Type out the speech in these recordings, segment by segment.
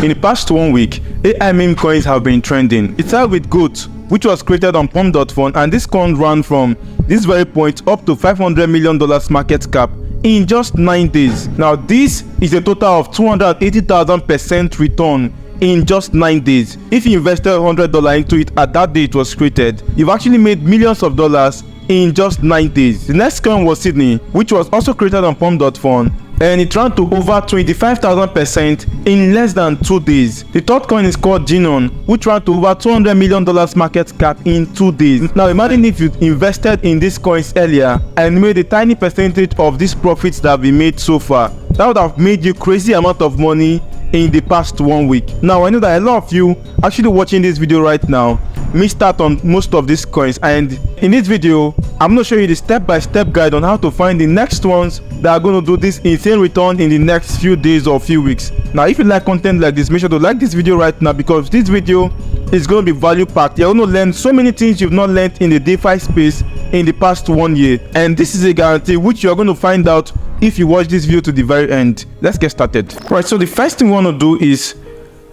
In the past 1 week, AI meme coins have been trending. It started with GOAT, which was created on Pump.fun, and this coin ran from this very point up to $500 million market cap in just 9 days. Now this is a total of 280,000% return in just 9 days. If you invested $100 into it at that day it was created, you've actually made millions of dollars in just 9 days. The next coin was Sydney, which was also created on Pump.fun, and it ran to over 25,000% in less than 2 days. The third coin is called Genon, which ran to over $200 million market cap in 2 days. Now imagine if you invested in these coins earlier and made a tiny percentage of these profits that have been made so far. That would have made you crazy amount of money in the past 1 week. Now I know that a lot of you actually watching this video right now missed out on most of these coins, and in this video I'm going to show you the step-by-step guide on how to find the next ones that are going to do this insane return in the next few days or few weeks. Now if you like content like this, make sure to like this video right now, because this video is going to be value packed. You're going to learn so many things you've not learned in the DeFi space in the past 1 year, and this is a guarantee which you're going to find out if you watch this video to the very end. Let's get started. Right, so the first thing we want to do is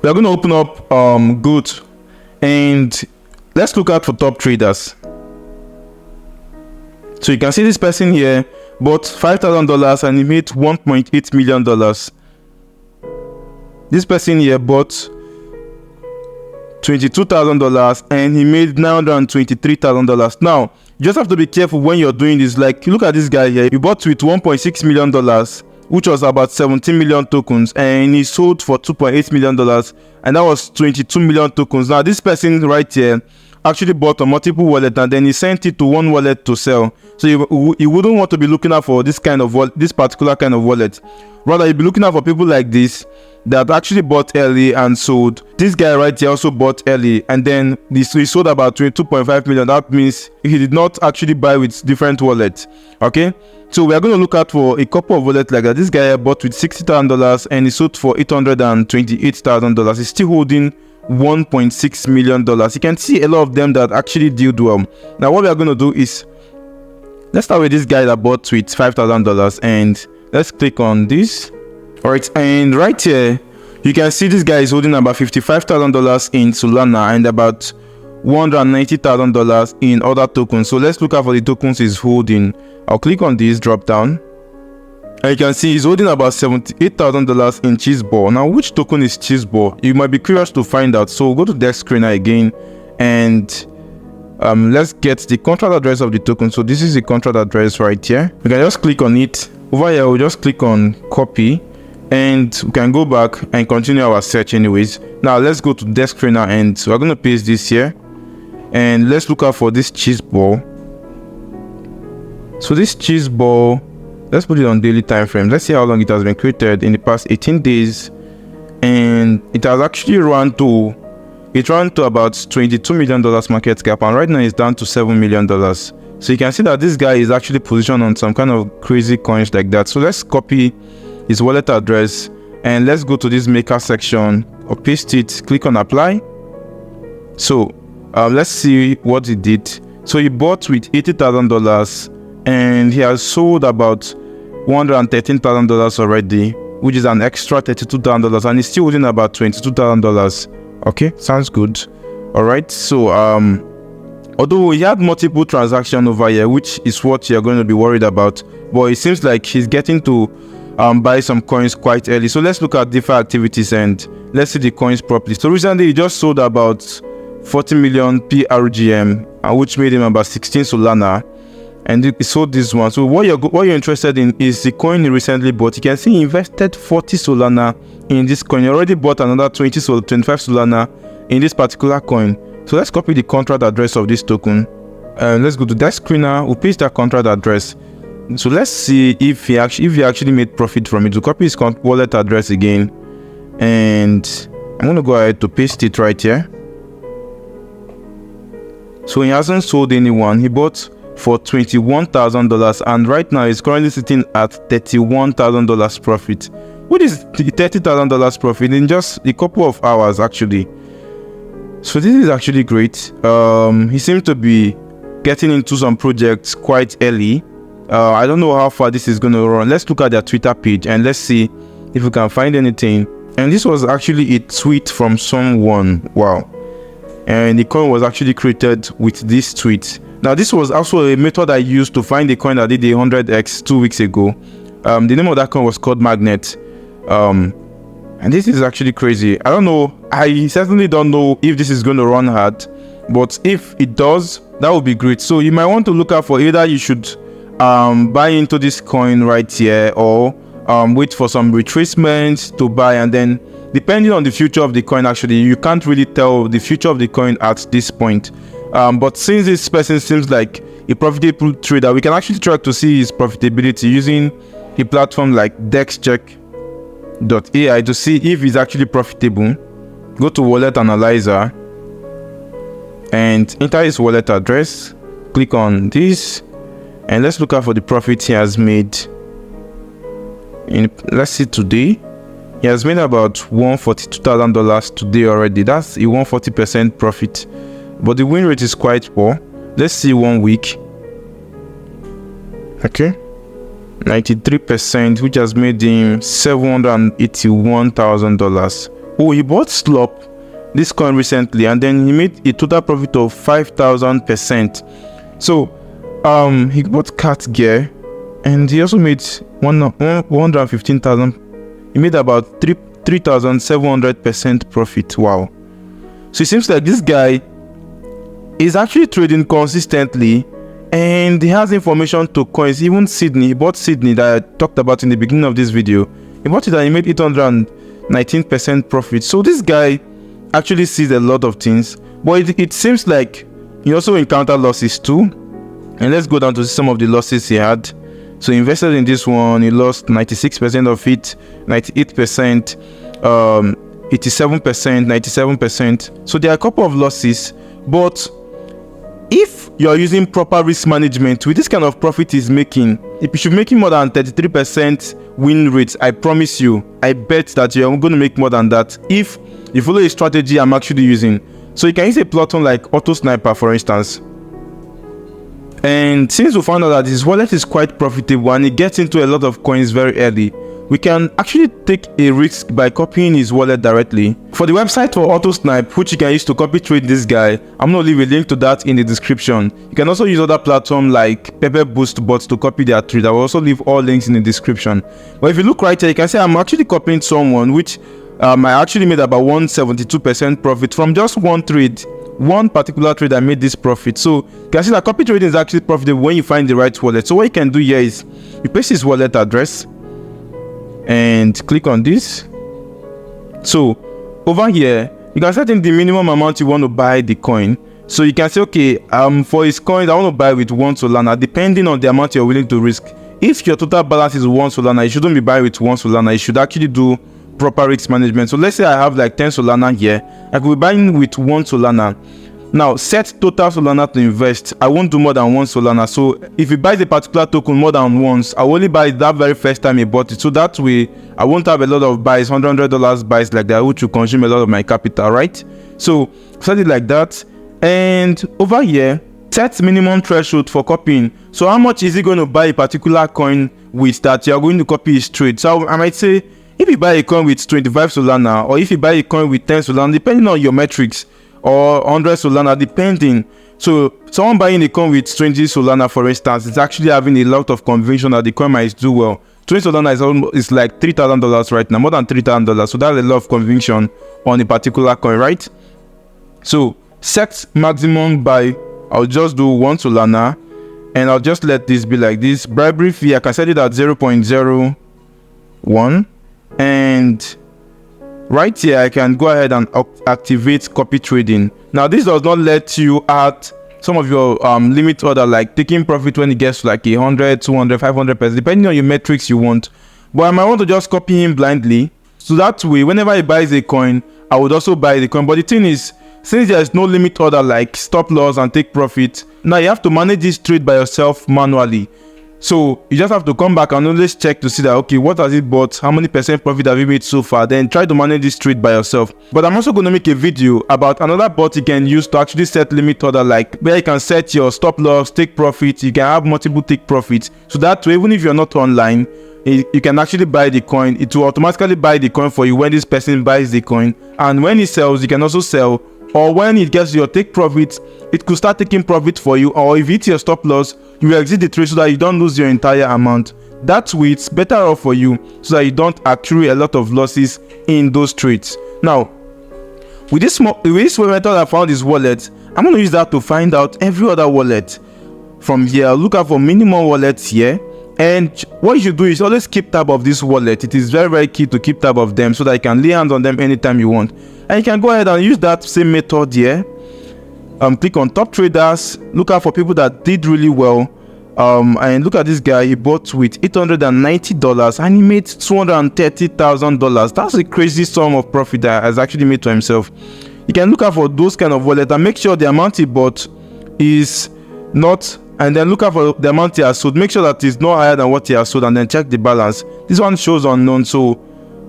we're going to open up GOAT, and let's look out for top traders. So you can see this person here bought $5,000 and he made $1.8 million. This person here bought $22,000 and he made $923,000. Now you just have to be careful when you're doing this. Like, look at this guy here. He bought with $1.6 million, which was about 17 million tokens, and he sold for $2.8 million, and that was 22 million tokens. Now this person right here actually bought a multiple wallet and then he sent it to one wallet to sell. So you wouldn't want to be looking out for this kind of this particular kind of wallet. Rather, you'd be looking out for people like this that actually bought early and sold. This guy right here also bought early and then he sold about 22.5 million. That means he did not actually buy with different wallets. Okay, so we are going to look out for a couple of wallets like that. This guy bought with $60,000 and he sold for $828,000. He's still holding $1.6 million. You can see a lot of them that actually did well. Now what we are going to do is, let's start with this guy that bought with $5,000, and let's click on this. All right, and right here you can see this guy is holding about $55,000 in Solana and about $190,000 in other tokens. So let's look out for the tokens he's holding. I'll click on this drop down, and you can see he's holding about $78,000 in Cheeseball. Now which token is Cheeseball? You might be curious to find out. So go to Dexscreener again, and let's get the contract address of the token. So this is the contract address right here. We can just click on it. Over here we'll just click on copy, and we can go back and continue our search anyways. Now let's go to Dexscreener, and we're going to paste this here, and let's look out for this Cheeseball. So this Cheeseball, let's put it on daily time frame. Let's see how long it has been created in the past 18 days, and it has actually ran to about $22 million market cap, and right now it's down to $7 million. So you can see that this guy is actually positioned on some kind of crazy coins like that. So let's copy his wallet address and let's go to this maker section or paste it, click on apply. So let's see what he did. So he bought with $80,000 and he has sold about $113,000 already, which is an extra $32,000, and he's still holding about $22,000. Okay, sounds good. All right, so although he had multiple transactions over here, which is what you're going to be worried about, but it seems like he's getting to buy some coins quite early. So let's look at DeFi activities and let's see the coins properly. So recently he just sold about 40 million PRGM, which made him about 16 Solana, and he sold this one. So what you're interested in is the coin he recently bought. You can see he invested 40 Solana in this coin. He already bought another 25 Solana in this particular coin. So let's copy the contract address of this token, and let's go to Dexscreener. We'll paste that contract address. So let's see if he actually made profit from it. We'll copy his wallet address again, and I'm going to go ahead to paste it right here. So he hasn't sold anyone. He bought for $21,000, and right now he's currently sitting at $31,000 profit, which is $30,000 profit in just a couple of hours actually. So this is actually great. He seems to be getting into some projects quite early. I don't know how far this is going to run. Let's look at their Twitter page and let's see if we can find anything And this was actually a tweet from someone. Wow. And the coin was actually created with this tweet. Now this was also a method I used to find a coin that did a 100x 2 weeks ago. The name of that coin was called Magnet. And this is actually crazy. I don't know. I certainly don't know if this is going to run hard, but if it does, that would be great. So you might want to look out for either you should buy into this coin right here, or wait for some retracements to buy, and then depending on the future of the coin, actually you can't really tell the future of the coin at this point. But since this person seems like a profitable trader, we can actually try to see his profitability using a platform like Dexscreener.ai to see if he's actually profitable. Go to wallet analyzer and enter his wallet address. Click on this and let's look out for the profit he has made. Let's see today. He has made about $142,000 today already. That's a 140% profit, but the win rate is quite poor. Let's see 1 week. Okay, 93%, which has made him $781,000. Oh, he bought Slop, this coin, recently, and then he made a total profit of 5,000%. So he bought Cat Gear and he also made 115,000. He made about 3,700% profit. Wow. So it seems like this guy is actually trading consistently, and he has information to coins. Even Sydney, he bought Sydney that I talked about in the beginning of this video. He bought it and he made 819% profit. So this guy actually sees a lot of things, but it seems like he also encountered losses too. And let's go down to see some of the losses he had. So he invested in this one, he lost 96% of it, 98%, 87%, 97%. So there are a couple of losses, but if you are using proper risk management with this kind of profit he's making, if you should be making more than 33% win rates, I promise you, I bet that you're going to make more than that if you follow a strategy I'm actually using. So you can use a platform like Auto Sniper, for instance. And since we found out that his wallet is quite profitable and he gets into a lot of coins very early, we can actually take a risk by copying his wallet directly. For the website for AutoSnipe, which you can use to copy trade this guy, I'm going to leave a link to that in the description. You can also use other platforms like Pepper Boost bots to copy their trade. I will also leave all links in the description. But if you look right here, you can see I'm actually copying someone which I actually made about 172% profit from just one trade. One particular trade I made this profit. So you can see that copy trading is actually profitable when you find the right wallet. So what you can do here is you paste his wallet address and click on this. So over here you can set in the minimum amount you want to buy the coin. So you can say, okay, for his coins I want to buy with 1 Solana, depending on the amount you're willing to risk. If your total balance is 1 Solana, you shouldn't be buying with 1 Solana. You should actually do proper risk management. So let's say I have like 10 Solana here, I could be buying with 1 Solana. Now set total Solana to invest. I won't do more than 1 Solana. So if you buy the particular token more than once, I will only buy it that very first time you bought it. So that way I won't have a lot of buys, $100 buys like that, which will consume a lot of my capital, right? So set it like that. And over here, set minimum threshold for copying. So how much is he going to buy a particular coin with that you are going to copy his trade? So I might say, if you buy a coin with 25 Solana, or if you buy a coin with 10 Solana, depending on your metrics, or 100 Solana, depending. So someone buying a coin with 20 Solana, for instance, is actually having a lot of conviction that the coin might do well. 20 Solana is like $3,000 right now, more than $3,000. So that's a lot of conviction on a particular coin, right? So set maximum buy. I'll just do 1 Solana, and I'll just let this be like this. Bribery fee, I can set it at 0.01. And right here I can go ahead and activate copy trading. Now this does not let you add some of your limit order, like taking profit when it gets to like 100, 200, 500%, depending on your metrics you want. But I might want to just copy him blindly, so that way whenever he buys a coin I would also buy the coin. But the thing is, since there is no limit order like stop loss and take profit, now you have to manage this trade by yourself manually. So you just have to come back and always check to see that, okay, what has it bought, how many percent profit have you made so far, then try to manage this trade by yourself. But I'm also going to make a video about another bot you can use to actually set limit order, like where you can set your stop loss, take profit, you can have multiple take profits, so that way, even if you're not online, you can actually buy the coin. It will automatically buy the coin for you when this person buys the coin, and when he sells, you can also sell. Or when it gets your take profit, it could start taking profit for you. Or if you hit your stop loss, you will exit the trade so that you don't lose your entire amount. That way, it's better off for you so that you don't accrue a lot of losses in those trades. Now, with this method I found this wallet, I'm going to use that to find out every other wallet. From here, look out for minimum wallets here. And what you should do is always keep tab of this wallet. It is very, very key to keep tab of them so that you can lay hands on them anytime you want. And you can go ahead and use that same method here. Click on top traders, look out for people that did really well. And look at this guy, he bought with $890 and he made $230,000. That's a crazy sum of profit that has actually made to himself. You can look out for those kind of wallets and make sure the amount he bought is not, and then look out for the amount he has sold. Make sure that it's not higher than what he has sold, and then check the balance. This one shows unknown, so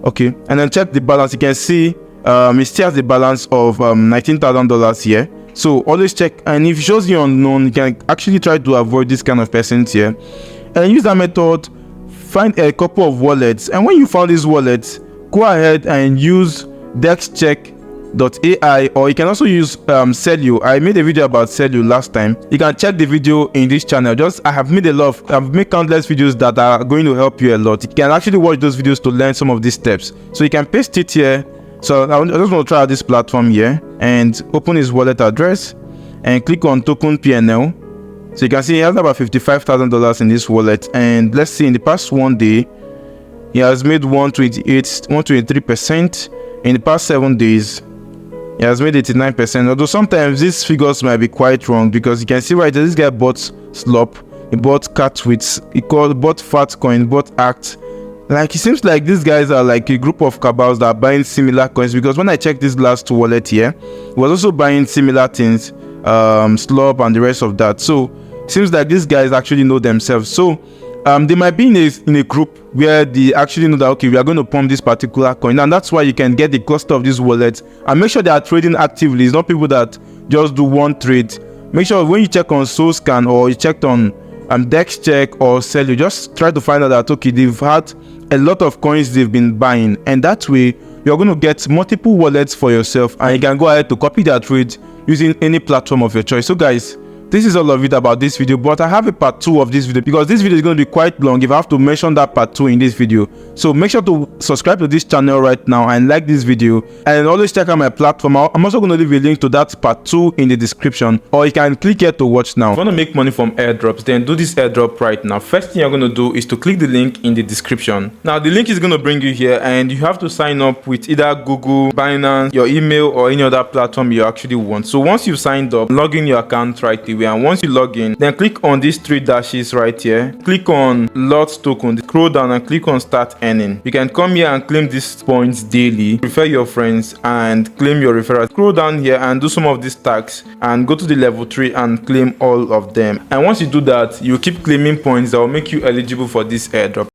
okay, and then check the balance. You can see it still has the balance of $19,000 here. So always check, and if it shows you unknown, you can actually try to avoid this kind of percent here and use that method. Find a couple of wallets, and when you found these wallets, go ahead and use dexcheck.ai, or you can also use Cellu. I made a video about Cellu last time. You can check the video in this channel. I've made countless videos that are going to help you a lot. You can actually watch those videos to learn some of these steps. So you can paste it here. So I just want to try out this platform here and open his wallet address and click on token PNL. So you can see he has about $55,000 in this wallet, and let's see, in the past 1 day he has made 123%. In the past 7 days he has made 89%. Although sometimes these figures might be quite wrong, because you can see right there, this guy bought Slop, he bought Catwits, he bought Fatcoin, bought Act. Like, it seems like these guys are like a group of cabals that are buying similar coins, because when I checked this last wallet here, he was also buying similar things, Slop and the rest of that. So it seems like these guys actually know themselves. So they might be in a group where they actually know that, okay, we are going to pump this particular coin, and that's why you can get the cluster of these wallets and make sure they are trading actively. It's not people that just do one trade. Make sure when you check on SoulScan or you checked on Dexcheck or Cellu, just try to find out that, okay, they've had a lot of coins they've been buying, and that way you're going to get multiple wallets for yourself, and you can go ahead to copy that trade using any platform of your choice. So guys, this is all of it about this video, but I have a part 2 of this video, because this video is going to be quite long if I have to mention that part 2 in this video. So make sure to subscribe to this channel right now and like this video, and always check out my platform. I'm also going to leave a link to that part 2 in the description, or you can click here to watch now. If you want to make money from airdrops, then do this airdrop right now. First thing you're going to do is to click the link in the description. Now the link is going to bring you here, and you have to sign up with either Google, Binance, your email, or any other platform you actually want. So once you've signed up, log in your account right away, and once you log in, then click on these 3 dashes right here, click on lots token, scroll down and click on start earning. You can come here and claim these points daily, refer your friends and claim your referral. Scroll down here and do some of these tags and go to the level 3 and claim all of them. And once you do that, you keep claiming points that will make you eligible for this airdrop.